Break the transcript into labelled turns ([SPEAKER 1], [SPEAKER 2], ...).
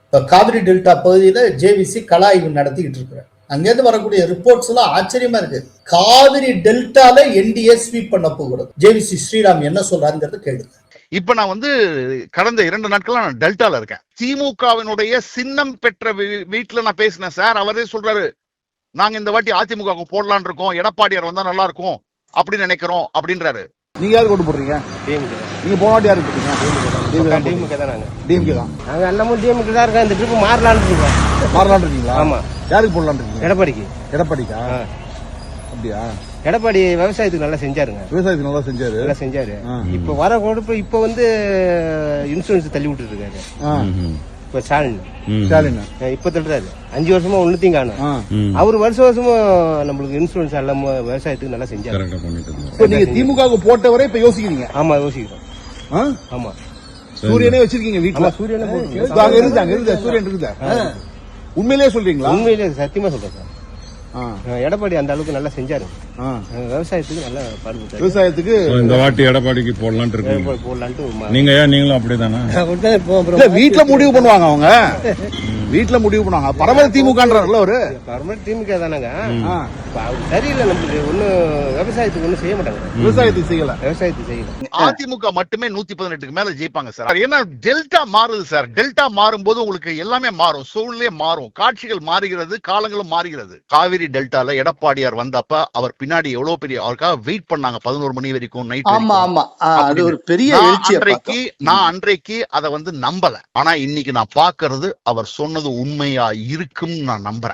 [SPEAKER 1] இப்போ காவிரி டெல்டா பகுதியில் ஜேவிசி கள ஆய்வு நடத்திக்கிட்டு இருக்கிறேன். அங்கேருந்து வரக்கூடிய ரிப்போர்ட்ஸ் எல்லாம் ஆச்சரியமா இருக்கு. காவிரி டெல்டால என்டிஏ ஸ்வீப் பண்ண போகிறது. ஜேவிசி ஸ்ரீராம் என்ன சொல்றாருங்கிறது கேளுங்க.
[SPEAKER 2] இப்ப நான் கடந்த 2 நாட்களா நான் டெல்டால இருக்கேன். திமுகவினுடைய சின்னம் பெற்ற வீட்டுல நான் பேசினேன் சார். அவரே சொல்றாரு, நாங்க இந்த வாட்டி அதிமுக போடலான் இருக்கோம், எடப்பாடியார் வந்தா நல்லா இருக்கும் அப்படின்னு நினைக்கிறோம் அப்படின்றாரு.
[SPEAKER 3] நீங்க யாரு ஓட்டு போடுறீங்க? நீங்க போன வாட்டி யாரு போட்டீங்க?
[SPEAKER 4] டிஎம்கே தான். நாங்க
[SPEAKER 3] டிஎம்கே தான்.
[SPEAKER 4] நாங்க எல்லாமே டிஎம்கே தான் இருக்கோம். இந்த ட்ரிப் மாறலான்னு இருக்கோம்.
[SPEAKER 3] மாறலான்னு இருக்கீங்களா?
[SPEAKER 4] ஆமா.
[SPEAKER 3] யாருக்கு போடலான்னு இருக்கீங்க?
[SPEAKER 4] எடப்பாடிக்கு.
[SPEAKER 3] எடப்பாடிக்கா? அப்படியா?
[SPEAKER 4] எடப்பாடி விவசாயத்துக்கு நல்லா செஞ்சாருங்க.
[SPEAKER 3] விவசாயத்துக்கு நல்லா செஞ்சாரு.
[SPEAKER 4] இப்ப வர கொடுப்பு இப்ப இன்சூரன்ஸ் தள்ளி விட்டுட்டு இருக்காரு. இப்ப ஸ்டாலின் இப்ப தள்ளுறாரு. 5 வருஷமா ஒண்ணுத்தையும் காணும். அவரு வருஷமா நம்மளுக்கு இன்சூரன்ஸ் எல்லாம் விவசாயத்துக்கு நல்லா செஞ்சாரு.
[SPEAKER 3] நீங்க திமுக போட்டவரை இப்ப யோசிக்கிறீங்க?
[SPEAKER 4] ஆமா, யோசிக்கிறோம். ஆமா.
[SPEAKER 3] சூரியனே வச்சிருக்கீங்க வீட்டுல?
[SPEAKER 4] சூரியனே
[SPEAKER 3] சூரியன் இருக்குதா? உண்மையிலேயே சொல்றீங்களா?
[SPEAKER 4] உண்மையிலேயே சத்தியமா சொல்றேன் சார். எடப்பாடி அந்த அளவுக்கு நல்லா செஞ்சாரு. விவசாயத்துக்கு நல்லா பாடுபட்டாரு.
[SPEAKER 3] விவசாயத்துக்கு
[SPEAKER 5] இந்த வாட்டி எடப்பாடிக்கு போடலான்ட்டு நீங்களும் அப்படிதானே?
[SPEAKER 3] வீட்டுல முடிவு பண்ணுவாங்க அவங்க. வீட்டுல முடிவு பண்ணுவாங்க. பரம திமுகன்றாருல அவரு.
[SPEAKER 4] பரம திமுக தானங்க. சரியில்லை, நம்மளுக்கு ஒன்னும் விவசாயத்துக்கு ஒன்னும் செய்ய மாட்டாங்க.
[SPEAKER 3] விவசாயத்துக்கு செய்யல.
[SPEAKER 2] அதிமுக மட்டுமே 118க்கு மேல ஜெயிப்பாங்க சார். ஏன்னா டெல்டா மாறுது சார். டெல்டா மாறும் போது உங்களுக்கு எல்லாமே மாறும், சூழ்நிலை மாறும், காட்சிகள் மாறுகிறது, காலங்களும் மாறுகிறது. காவிரி டெல்டால எடப்பாடியார் வந்தப்ப அவர் பின்னாடி எவ்வளவு பெரிய அவருக்காக வெயிட் பண்ணாங்க 11 மணி வரைக்கும் நைட்.
[SPEAKER 1] அது ஒரு பெரிய
[SPEAKER 2] நான் அன்றைக்கு அதை நம்பல. ஆனா இன்னைக்கு நான் பாக்குறது அவர் சொன்னது உண்மையா இருக்குன்னு நான் நம்புறேன்.